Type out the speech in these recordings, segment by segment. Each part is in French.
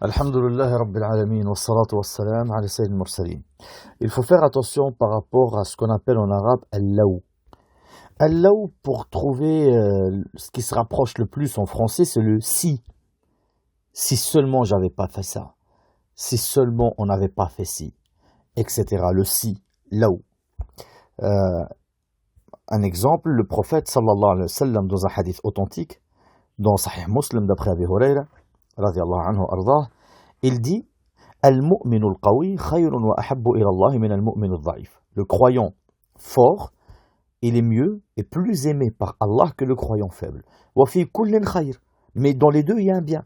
Alhamdulillah Rabbil Alamin wa salatu wa salam ala Sayyid al-Mursalin. Il faut faire attention par rapport à ce qu'on appelle en arabe al-law. Al-law, pour trouver ce qui se rapproche le plus en français, c'est le si. Si seulement j'avais pas fait ça. Si seulement on n'avait pas fait ci. Etc. Le si, law. Un exemple, le prophète sallallahu alayhi wa sallam dans un hadith authentique, dans Sahih Muslim d'après Abi Huraira, radiallahu anhu ardah, il dit Al-mu'minu al-qawi khayrun wa ahabbu ila Allah min al-mu'min al-dha'if. Le croyant fort, il est mieux et plus aimé par Allah que le croyant faible. Wa fi kullin khayr. Mais dans les deux, il y a un bien.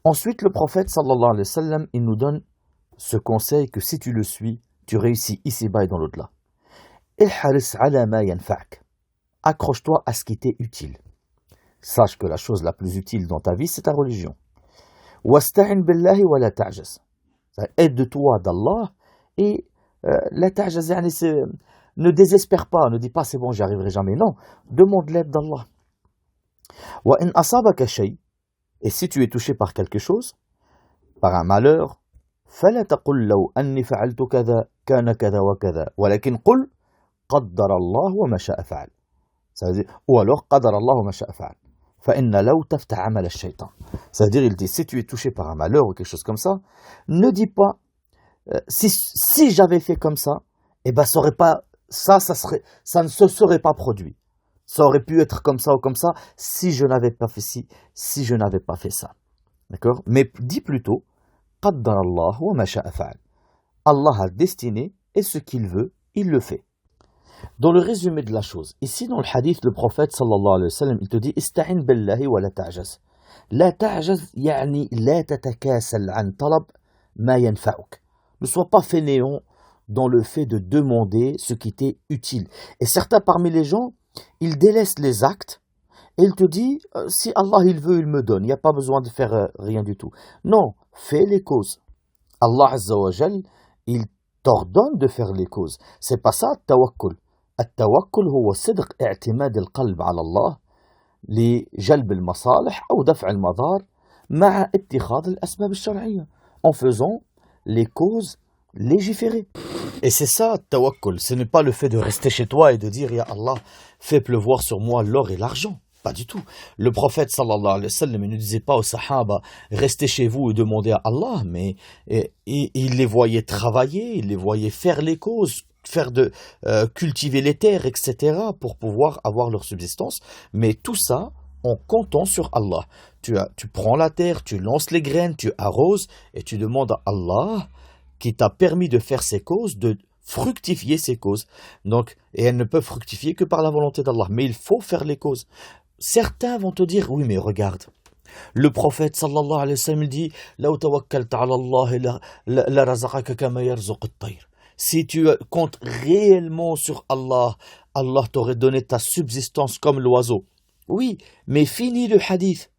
Ensuite, le prophète sallallahu alayhi wa sallam, il nous donne ce conseil que si tu le suis, tu réussis ici-bas et dans l'au-delà. Ihris ala ma yanfa'ak. Accroche-toi à ce qui t'est utile. Sache que la chose la plus utile dans ta vie, c'est ta religion. Wasta'in billahi wa la ta'jaz. Aide-toi d'Allah et la ta'jaz, ne désespère pas, ne dis pas c'est bon, j'y arriverai jamais. Non, demande l'aide d'Allah. Wa in asabaka shay. Et si tu es touché par quelque chose, par un malheur, fala taqul law anni fa'altu kadha kana kadha wa kadha, walakin qul qaddar Allah wa ma sha'a fa'al. Ça veut dire, ou alors qaddar Allah wa ma sha'a fa'al. C'est-à-dire, il dit, si tu es touché par un malheur ou quelque chose comme ça, ne dis pas, si j'avais fait comme ça, eh ben, ça aurait pas, ça ne se serait pas produit. Ça aurait pu être comme ça ou comme ça, si je n'avais pas fait ci, si je n'avais pas fait ça. D'accord? Mais dis plutôt, qaddar Allah wa ma sha'a fa'al. Allah a destiné, et ce qu'il veut, il le fait. Dans le résumé de la chose, ici dans le hadith, le prophète sallallahu alayhi wa sallam, il te dit Ista'in billahi wa la ta'jaz. La ta'jaz, yani la tatakasal an talab ma yanfa'uk. Ne sois pas fainéant dans le fait de demander ce qui t'est utile. Et certains parmi les gens, ils délaissent les actes et ils te disent si Allah il veut, il me donne. Il n'y a pas besoin de faire rien du tout. Non, fais les causes. Allah Azza wa Jal, il t'ordonne de faire les causes. C'est pas ça, tawakkul. التوكل هو صدق اعتماد القلب على الله لجلب المصالح أو دفع المضار مع اتخاذ الأسباب الشرعية en faisant les causes légiférées. Et c'est ça, tawakkul. Ce n'est pas le fait de rester chez toi et de dire Ya Allah, fais pleuvoir sur moi l'or et l'argent. Pas du tout. Le prophète sallallahu alayhi wa sallam ne disait pas aux sahaba restez chez vous et demandez à Allah, mais il les voyait travailler, il les voyait faire les causes, cultiver les terres, etc., pour pouvoir avoir leur subsistance. Mais tout ça en comptant sur Allah. Tu prends la terre, tu lances les graines, tu arroses et tu demandes à Allah qui t'a permis de faire ces causes, de fructifier ces causes. Donc, et elles ne peuvent fructifier que par la volonté d'Allah. Mais il faut faire les causes. Certains vont te dire, oui, mais regarde, le prophète sallallahu alayhi wa sallam dit, لو توكلت على الله لرزقك كما يرزق الطير. Si tu comptes réellement sur Allah, Allah t'aurait donné ta subsistance comme l'oiseau. Oui, mais finis le hadith.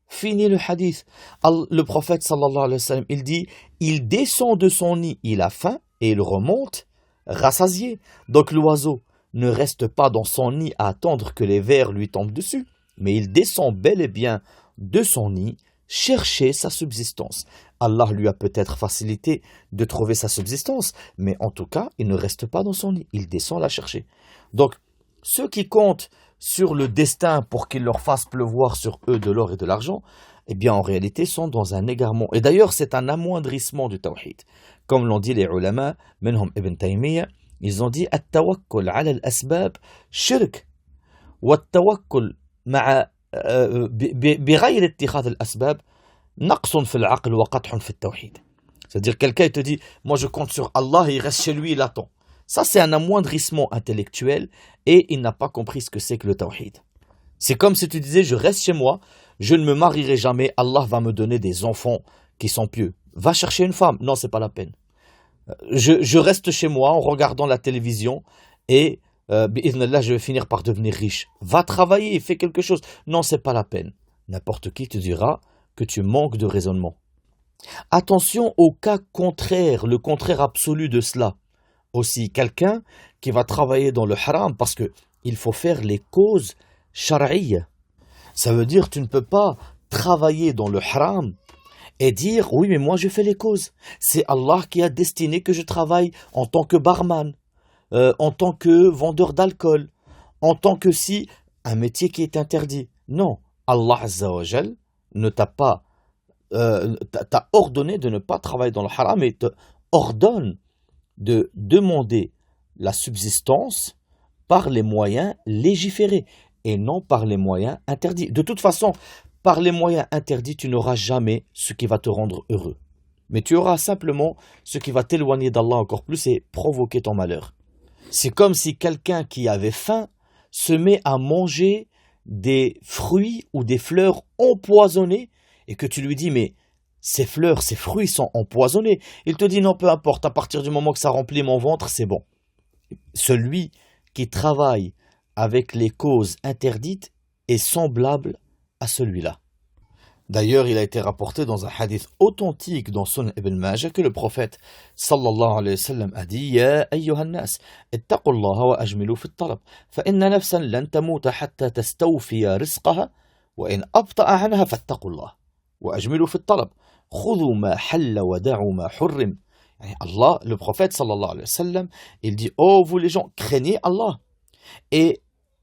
Finis le hadith. Le prophète sallallahu alayhi wa sallam, il dit, il descend de son nid, il a faim et il remonte rassasié. Donc l'oiseau ne reste pas dans son nid à attendre que les vers lui tombent dessus, mais il descend bel et bien de son nid chercher sa subsistance. Allah lui a peut-être facilité de trouver sa subsistance, mais en tout cas, il ne reste pas dans son nid, il descend la chercher. Donc, ceux qui comptent sur le destin pour qu'il leur fasse pleuvoir sur eux de l'or et de l'argent, eh bien en réalité sont dans un égarement. Et d'ailleurs, c'est un amoindrissement du tawhid. Comme l'ont dit les ulama, Minhum Ibn Taymiyyah, ils ont dit التوكل على الأسباب شرك والتوكل مع بغير اتخاذ الأسباب نقص في العقل وقدح في التوحيد. C'est-à-dire quelqu'un te dit moi je compte sur Allah et il reste chez lui, il attend. Ça c'est un amoindrissement intellectuel et il n'a pas compris ce que c'est que le tawhid. C'est comme si tu disais je reste chez moi, je ne me marierai jamais, Allah va me donner des enfants qui sont pieux. Va chercher une femme. Non, c'est pas la peine. Je reste chez moi en regardant la télévision et bi'idhnillah, je vais finir par devenir riche. Va travailler, fais quelque chose. Non, c'est pas la peine. N'importe qui te dira que tu manques de raisonnement. Attention au cas contraire, le contraire absolu de cela. Aussi, quelqu'un qui va travailler dans le haram parce que il faut faire les causes shar'iyya. Ça veut dire que tu ne peux pas travailler dans le haram et dire oui mais moi je fais les causes. C'est Allah qui a destiné que je travaille en tant que barman, en tant que vendeur d'alcool, en tant que si un métier qui est interdit. Non, Allah Azza wa Jal ne t'a ordonné de ne pas travailler dans le haram et te ordonne de demander la subsistance par les moyens légiférés et non par les moyens interdits. De toute façon, par les moyens interdits, tu n'auras jamais ce qui va te rendre heureux. Mais tu auras simplement ce qui va t'éloigner d'Allah encore plus et provoquer ton malheur. C'est comme si quelqu'un qui avait faim se met à manger des fruits ou des fleurs empoisonnées et que tu lui dis mais ces fleurs, ces fruits sont empoisonnés. Il te dit non, peu importe, à partir du moment que ça remplit mon ventre, c'est bon. Celui qui travaille avec les causes interdites est semblable à celui-là. D'ailleurs, il a été rapporté dans un hadith authentique dans Sunan Ibn Majah que le prophète sallallahu alayhi wa sallam a dit Ya ayyuhan nas, ittaqullaha wa ajmilu fi at-talab, fa inna nafsan lan tamuta hatta tastawfiya rizqaha, wa in abta'a anha fattaqullah, wa ajmilu fi at-talab, khudhu ma halla wa da'u ma hurrim. Allah, le prophète sallallahu alayhi wa sallam, il dit oh vous les gens, craignez Allah et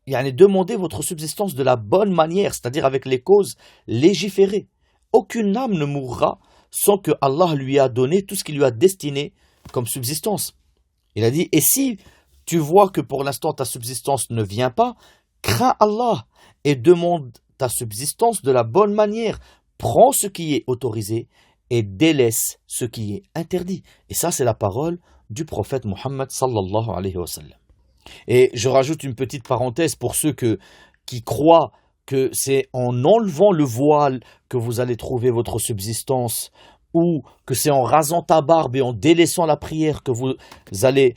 demandez votre subsistance de la bonne manière, c'est-à-dire avec les causes légiférées. Aucune âme ne mourra sans que Allah lui a donné tout ce qu'il lui a destiné comme subsistance. Il a dit, et si tu vois que pour l'instant ta subsistance ne vient pas, crains Allah et demande ta subsistance de la bonne manière. Prends ce qui est autorisé et délaisse ce qui est interdit. Et ça, c'est la parole du prophète Mohammed sallallahu alayhi wa sallam. Et je rajoute une petite parenthèse pour ceux qui croient que c'est en enlevant le voile que vous allez trouver votre subsistance ou que c'est en rasant ta barbe et en délaissant la prière que vous allez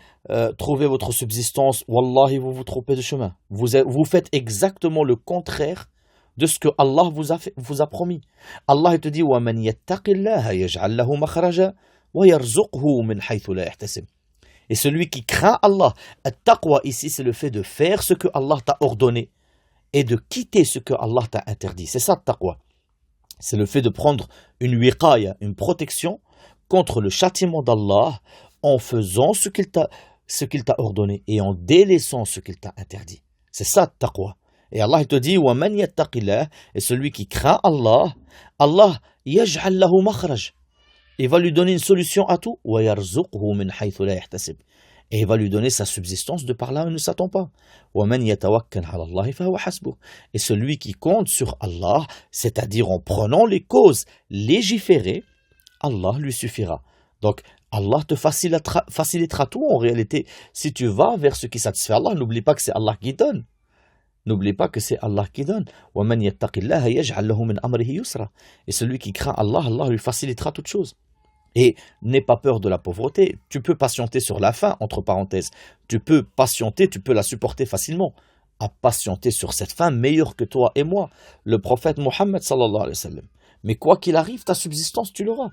trouver votre subsistance. Wallahi, vous vous trompez de chemin. Vous faites exactement le contraire de ce que Allah vous a promis. Allah te dit وَمَنْ يَتَّقِ اللَّهَ يَجْعَلْ لَهُ مَخْرَجًا وَيَرْزُقْهُ مِنْ حَيْثُ لَا يَحْتَسِبُ. Et celui qui craint Allah, at-taqwa ici c'est le fait de faire ce que Allah t'a ordonné et de quitter ce que Allah t'a interdit. C'est ça at-taqwa. C'est le fait de prendre une wiqaya, une protection contre le châtiment d'Allah en faisant ce qu'il t'a ordonné et en délaissant ce qu'il t'a interdit. C'est ça at-taqwa. Et Allah te dit وَمَنْ يَتَّقِ اللَّهَ, et celui qui craint Allah, Allah يَجْعَلْ لَهُ مَخْرَجًا. Il va lui donner une solution à tout. وَيَرْزُقْهُ مِنْ حَيْثُ لَا يَحْتَسِبُ. Et il va lui donner sa subsistance de par là où il ne s'attend pas. وَمَنْ يَتَوَكَّلْ عَلَى اللَّهِ فَهُوَ حَسْبُهُ. Et celui qui compte sur Allah, c'est-à-dire en prenant les causes légiférées, Allah lui suffira. Donc, Allah te facilitera tout en réalité. Si tu vas vers ce qui satisfait Allah, n'oublie pas que c'est Allah qui donne. N'oublie pas que c'est Allah qui donne. وَمَنْ يَتَّقِ اللَّهَ يَجْعَلْ لَهُ مِنْ أَمْرِهِ يُسْرًا. Et celui qui craint Allah, Allah lui facilitera toutes choses. Et n'aie pas peur de la pauvreté. Tu peux patienter sur la faim, entre parenthèses. Tu peux patienter, tu peux la supporter facilement. À patienter sur cette faim meilleure que toi et moi, le prophète Mohammed sallallahu alayhi wa sallam. Mais quoi qu'il arrive, ta subsistance, tu l'auras.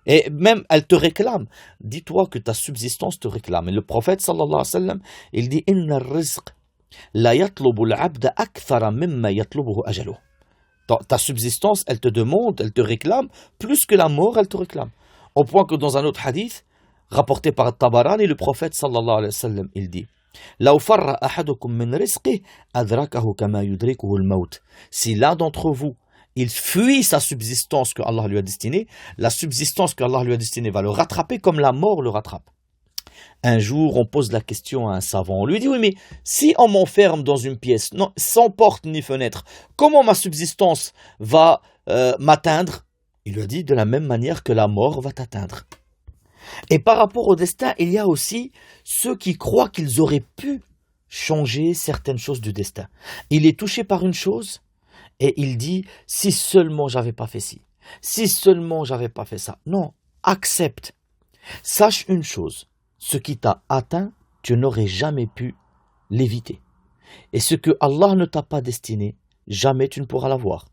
Et même, elle te réclame. Dis-toi que ta subsistance te réclame. Et le prophète sallallahu alayhi wa sallam, il dit « Inna rizq la yatlubu al-abda akthara mimma yatlubuhu ajaluh » Ta subsistance, elle te demande, elle te réclame, plus que la mort, elle te réclame. Au point que dans un autre hadith, rapporté par Tabarani, le prophète sallallahu alayhi wa sallam, il dit لَوْ فَرَّ أَحَدُكُم مِّن رِزْقِهِ أَدْرَكَهُ كَمَا يُدْرِكُهُ الْمَوْتِ. Si l'un d'entre vous, il fuit sa subsistance que Allah lui a destinée, la subsistance que Allah lui a destinée va le rattraper comme la mort le rattrape. Un jour, on pose la question à un savant. On lui dit, oui, mais si on m'enferme dans une pièce, non, sans porte ni fenêtre, comment ma subsistance va m'atteindre? Il lui a dit, de la même manière que la mort va t'atteindre. Et par rapport au destin, il y a aussi ceux qui croient qu'ils auraient pu changer certaines choses du destin. Il est touché par une chose et il dit, si seulement j'avais pas fait ci, si seulement j'avais pas fait ça. Non, accepte. Sache une chose, ce qui t'a atteint, tu n'aurais jamais pu l'éviter. Et ce que Allah ne t'a pas destiné, jamais tu ne pourras l'avoir.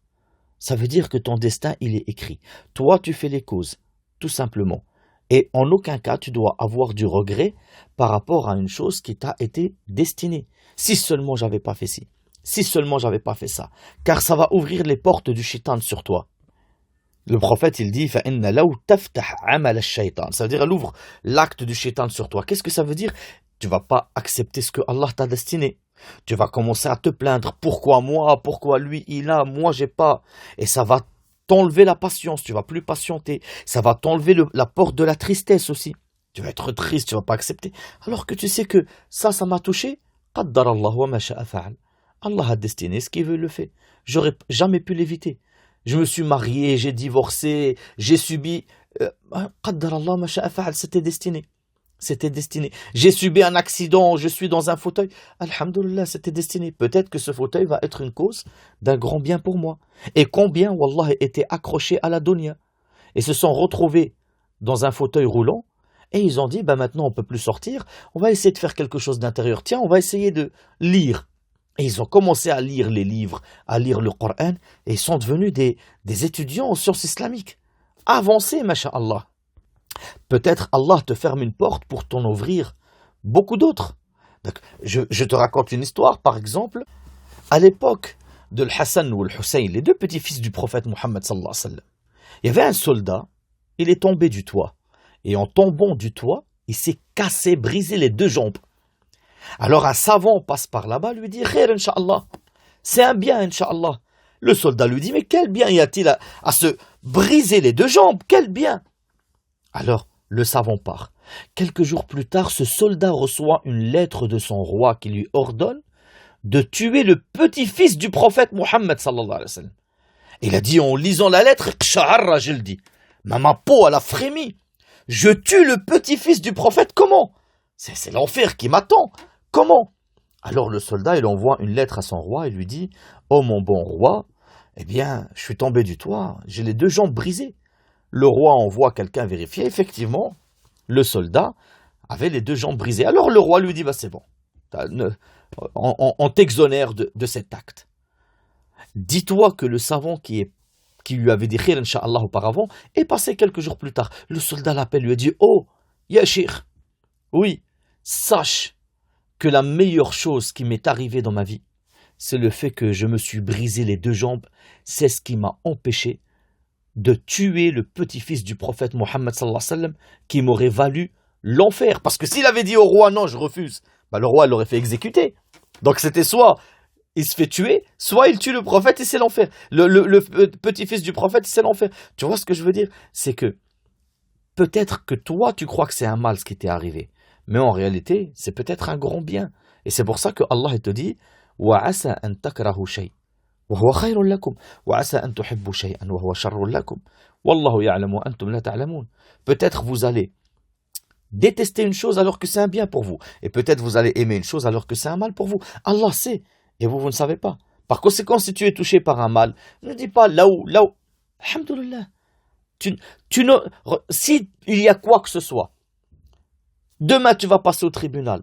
Ça veut dire que ton destin, il est écrit. Toi, tu fais les causes, tout simplement. Et en aucun cas, tu dois avoir du regret par rapport à une chose qui t'a été destinée. Si seulement j'avais pas fait ci, si seulement j'avais pas fait ça. Car ça va ouvrir les portes du shaitan sur toi. Le prophète, il dit, فَإِنَّ لَوْ تَفْتَحْ عَمَلَ الشَّيْطَانِ. Ça veut dire, elle ouvre l'acte du shaitan sur toi. Qu'est-ce que ça veut dire? Tu vas pas accepter ce que Allah t'a destiné. Tu vas commencer à te plaindre. Pourquoi moi? Pourquoi lui, il a? Moi, j'ai pas. Et ça va t'enlever la patience. Tu vas plus patienter. Ça va t'enlever la porte de la tristesse aussi. Tu vas être triste, tu vas pas accepter. Alors que tu sais que ça m'a touché. قَدَّرَ اللَّهُ وَمَا شَاءَ فَعَلَ. Allah a destiné ce qu'il veut le fait. J'aurais jamais pu l'éviter. Je me suis marié, j'ai divorcé, j'ai subi. قَدَّرَ اللَّهُ وَمَا شَاءَ فَعَلَ. C'était destiné. C'était destiné. J'ai subi un accident, je suis dans un fauteuil. Alhamdulillah, c'était destiné. Peut-être que ce fauteuil va être une cause d'un grand bien pour moi. Et combien, wallah, étaient accrochés à la dunya et se sont retrouvés dans un fauteuil roulant et ils ont dit, maintenant on peut plus sortir, on va essayer de faire quelque chose d'intérieur. Tiens, on va essayer de lire. Et ils ont commencé à lire les livres, à lire le Coran et ils sont devenus des étudiants en sciences islamiques. Avancés, masha'Allah. Peut-être Allah te ferme une porte pour t'en ouvrir beaucoup d'autres. Donc, je te raconte une histoire, par exemple, à l'époque de Hassan ou Hussein, les deux petits-fils du prophète Mohammed sallallahu alayhi wa sallam. Il y avait un soldat, il est tombé du toit. Et en tombant du toit, il s'est cassé, brisé les deux jambes. Alors un savant passe par là-bas, lui dit « Khair, Inch'Allah ». C'est un bien, Inch'Allah. Le soldat lui dit « Mais quel bien y a-t-il à se briser les deux jambes? Quel bien ?» Alors, le savant part. Quelques jours plus tard, ce soldat reçoit une lettre de son roi qui lui ordonne de tuer le petit-fils du prophète Mohammed sallallahu alayhi wa sallam. Il a dit en lisant la lettre, je le dis, ma peau elle a frémi. Je tue le petit-fils du prophète, comment? C'est l'enfer qui m'attend. Comment? Alors le soldat, il envoie une lettre à son roi et lui dit, oh mon bon roi, eh bien, je suis tombé du toit, j'ai les deux jambes brisées. Le roi envoie quelqu'un vérifier, effectivement, le soldat avait les deux jambes brisées. Alors le roi lui dit, c'est bon, on t'exonère de cet acte. Dis-toi que le savant qui lui avait dit khir incha'Allah auparavant est passé quelques jours plus tard. Le soldat l'appelle, lui a dit, oh, Yashir, oui, sache que la meilleure chose qui m'est arrivée dans ma vie, c'est le fait que je me suis brisé les deux jambes. C'est ce qui m'a empêché de tuer le petit-fils du prophète Mohammed sallallahu alayhi wa sallam, qui m'aurait valu l'enfer. Parce que s'il avait dit au roi, non, je refuse, le roi l'aurait fait exécuter. Donc c'était soit il se fait tuer, soit il tue le prophète et c'est l'enfer. Le petit-fils du prophète, c'est l'enfer. Tu vois ce que je veux dire? C'est que peut-être que toi, tu crois que c'est un mal ce qui t'est arrivé. Mais en réalité, c'est peut-être un grand bien. Et c'est pour ça que Allah te dit وَعَسَى أَن تَكْرَهُ شَيْءٍ وَهُوَ خَيْرٌ لَكُمْ وَعَسَى أَن تُحِبُّوا شَيْئًا وَهُوَ شَرٌّ لَكُمْ وَاللَّهُ يَعْلَمُ وَأَنْتُمْ لَا تَعْلَمُونَ. Peut-être vous allez détester une chose alors que c'est un bien pour vous. Et peut-être vous allez aimer une chose alors que c'est un mal pour vous. Allah sait. Et vous ne savez pas. Par conséquent, si tu es touché par un mal, ne dis pas là où. Alhamdulillah. Si il y a quoi que ce soit, demain tu vas passer au tribunal.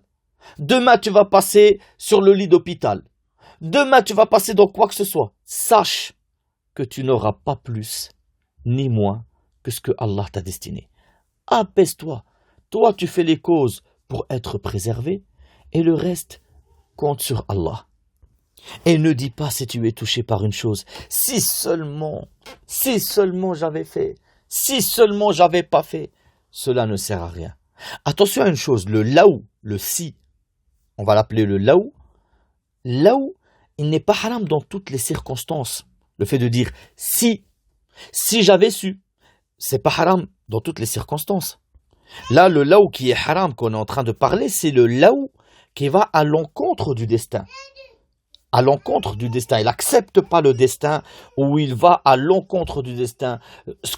Demain tu vas passer sur le lit d'hôpital. Demain tu vas passer dans quoi que ce soit. Sache que tu n'auras pas plus ni moins que ce que Allah t'a destiné. Apaise-toi. Toi tu fais les causes pour être préservé et le reste compte sur Allah. Et ne dis pas si tu es touché par une chose, si seulement j'avais fait, si seulement j'avais pas fait, cela ne sert à rien. Attention à une chose, le laou, le si, on va l'appeler le laou, il n'est pas haram dans toutes les circonstances. Le fait de dire si j'avais su, c'est pas haram dans toutes les circonstances. Là, le laou qui est haram qu'on est en train de parler, c'est le laou qui va à l'encontre du destin. À l'encontre du destin. Il n'accepte pas le destin ou il va à l'encontre du destin.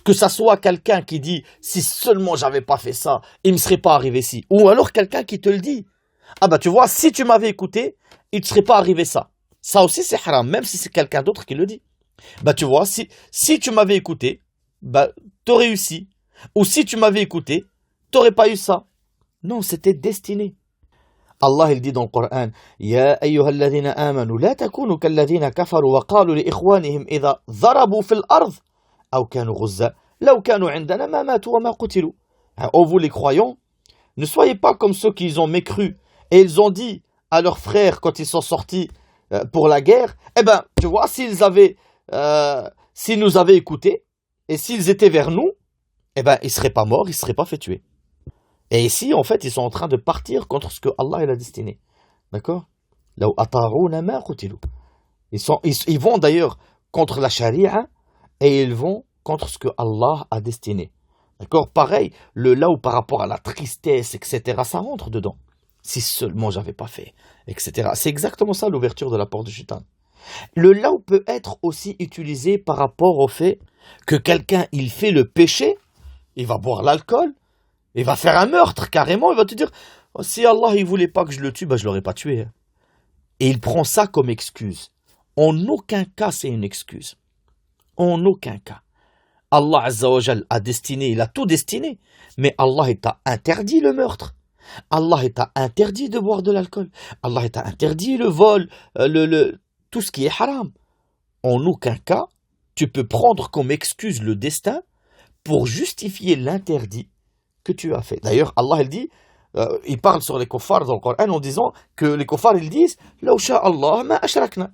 Que ça soit quelqu'un qui dit « si seulement j'avais pas fait ça, il ne me serait pas arrivé ci ». Ou alors quelqu'un qui te le dit « ah tu vois, si tu m'avais écouté, il ne serait pas arrivé ça ». Ça aussi c'est haram, même si c'est quelqu'un d'autre qui le dit. Tu vois, si tu m'avais écouté, t'aurais eu ci. Ou si tu m'avais écouté, t'aurais pas eu ça. Non, c'était destiné. Allah il dit dans le Coran Ya ayyuhalladhina amanu la takunu kalladhina kafaru wa qalu li ikhwanihim idha dharabu fil ard aw kanu ghuzza law kanu indana ma matu wa ma qutilu. Oh vous les croyants, ne soyez pas comme ceux qui ont mécru et ils ont dit à leurs frères quand ils sont sortis pour la guerre, tu vois s'ils nous avaient écoutés, Et s'ils étaient vers nous, eh ben, ils ne seraient pas morts, ils ne seraient pas fait tuer. Et ici, en fait, ils sont en train de partir contre ce que Allah il a destiné. D'accord? Là où ata'ouna ma qutilu. Ils vont d'ailleurs contre la charia et ils vont contre ce que Allah a destiné. D'accord? Pareil, le là où par rapport à la tristesse, etc., ça rentre dedans. Si seulement j'avais pas fait, etc. C'est exactement ça l'ouverture de la porte du shaitan. Le là où peut être aussi utilisé par rapport au fait que quelqu'un, il fait le péché, il va boire l'alcool, il va faire un meurtre carrément, il va te dire, oh, si Allah il voulait pas que je le tue, ben, je l'aurais pas tué. Et il prend ça comme excuse. En aucun cas c'est une excuse. En aucun cas. Allah Azza wa Jal a destiné, il a tout destiné, mais Allah il t'a interdit le meurtre. Allah il t'a interdit de boire de l'alcool. Allah il t'a interdit le vol, tout ce qui est haram. En aucun cas, tu peux prendre comme excuse le destin pour justifier l'interdit que tu as fait. D'ailleurs, Allah il dit, il parle sur les kuffars dans le Coran en disant que les kuffars ils disent Law sha Allah ma ashrakna.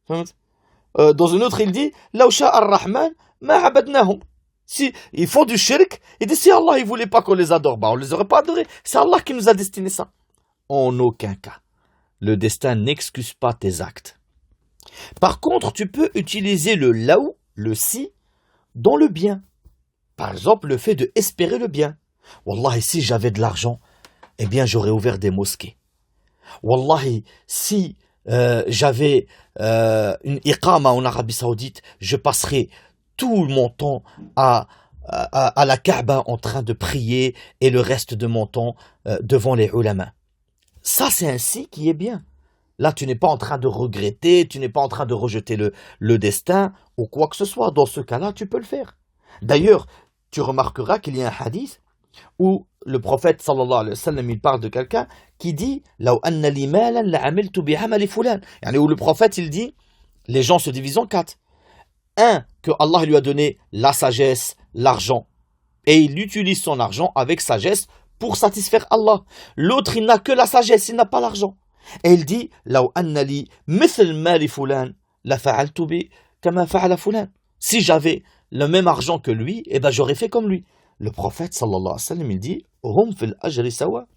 Dans une autre il dit Law sha ar-Rahman ma abadnahum. Si ils font du shirk, il dit si Allah il voulait pas qu'on les adore, bah on les aurait pas adorés. C'est Allah qui nous a destiné ça. En aucun cas, le destin n'excuse pas tes actes. Par contre, tu peux utiliser le laou, le si, dans le bien. Par exemple, le fait de espérer le bien. Wallahi, si j'avais de l'argent, eh bien j'aurais ouvert des mosquées. Wallahi, si j'avais une iqama en Arabie Saoudite, je passerais tout mon temps à la Kaaba en train de prier et le reste de mon temps devant les ulama. Ça, c'est un si qui est bien. Là, tu n'es pas en train de regretter, tu n'es pas en train de rejeter le destin ou quoi que ce soit. Dans ce cas-là, tu peux le faire. D'ailleurs, tu remarqueras qu'il y a un hadith où le prophète sallallahu alayhi wa sallam il parle de quelqu'un qui dit Law anna li malan la'amiltu bi'amali fulan. Où le prophète il dit les gens se divisent en quatre. Un, que Allah lui a donné la sagesse, l'argent, et il utilise son argent avec sagesse pour satisfaire Allah. L'autre, il n'a que la sagesse, il n'a pas l'argent. Et il dit Law anna li mithl mali fulan la fa'altu bi kama fa'ala fulan. Si j'avais le même argent que lui, eh ben j'aurais fait comme lui. Le prophète sallallahu alayhi wa sallam il dit hum fil ajri sawa.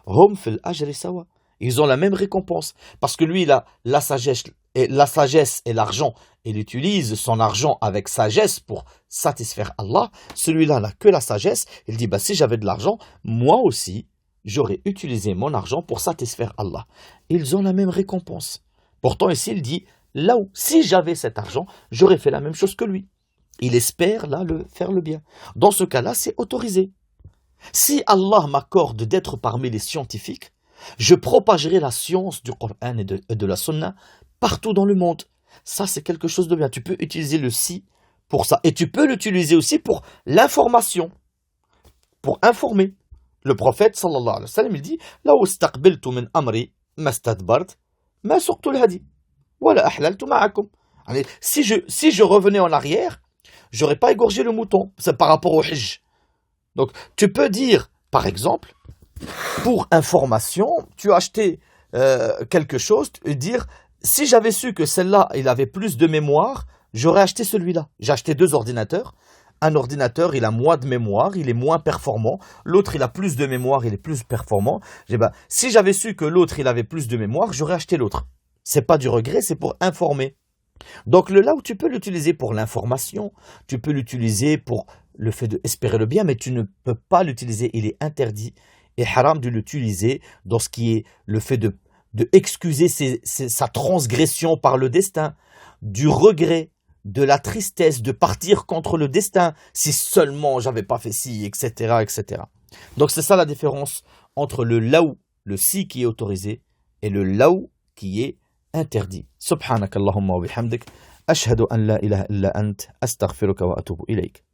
Hum fil ajri sawa. Ils ont la même récompense parce que lui il a la sagesse et l'argent. Il utilise son argent avec sagesse pour satisfaire Allah. Celui-là n'a que la sagesse. Il dit si j'avais de l'argent, moi aussi j'aurais utilisé mon argent pour satisfaire Allah. Ils ont la même récompense. Pourtant ici il dit là où si j'avais cet argent, j'aurais fait la même chose que lui. Il espère là faire le bien. Dans ce cas-là, c'est autorisé. Si Allah m'accorde d'être parmi les scientifiques, je propagerai la science du Coran et de la Sunna partout dans le monde. Ça, c'est quelque chose de bien. Tu peux utiliser le si pour ça. Et tu peux l'utiliser aussi pour l'information. Pour informer. Le prophète, sallallahu alayhi wa sallam, il dit « La ustaqbiltu min amri mastadbart ma suqtu al-hadi wa la ahlaltu ma'akum » Si je revenais en arrière, j'aurais pas égorgé le mouton. C'est par rapport au hajj. Donc, tu peux dire, par exemple, pour information, tu as acheté quelque chose, et dire, si j'avais su que celle-là, il avait plus de mémoire, j'aurais acheté celui-là. J'ai acheté 2 ordinateurs. Un ordinateur, il a moins de mémoire, il est moins performant. L'autre, il a plus de mémoire, il est plus performant. Si j'avais su que l'autre, il avait plus de mémoire, j'aurais acheté l'autre. C'est pas du regret, c'est pour informer. Donc là où tu peux l'utiliser pour l'information, tu peux l'utiliser pour le fait d'espérer le bien, mais tu ne peux pas l'utiliser, il est interdit et haram de l'utiliser dans ce qui est le fait de excuser sa transgression par le destin, du regret, de la tristesse, de partir contre le destin, si seulement j'avais pas fait ci, etc., etc. Donc c'est ça la différence entre le laou, le si qui est autorisé, et le laou qui est interdit. Subhanakallahumma wa bihamdik, ashhadu an la ilaha illa ant, astaghfiruka wa atubu ilayk.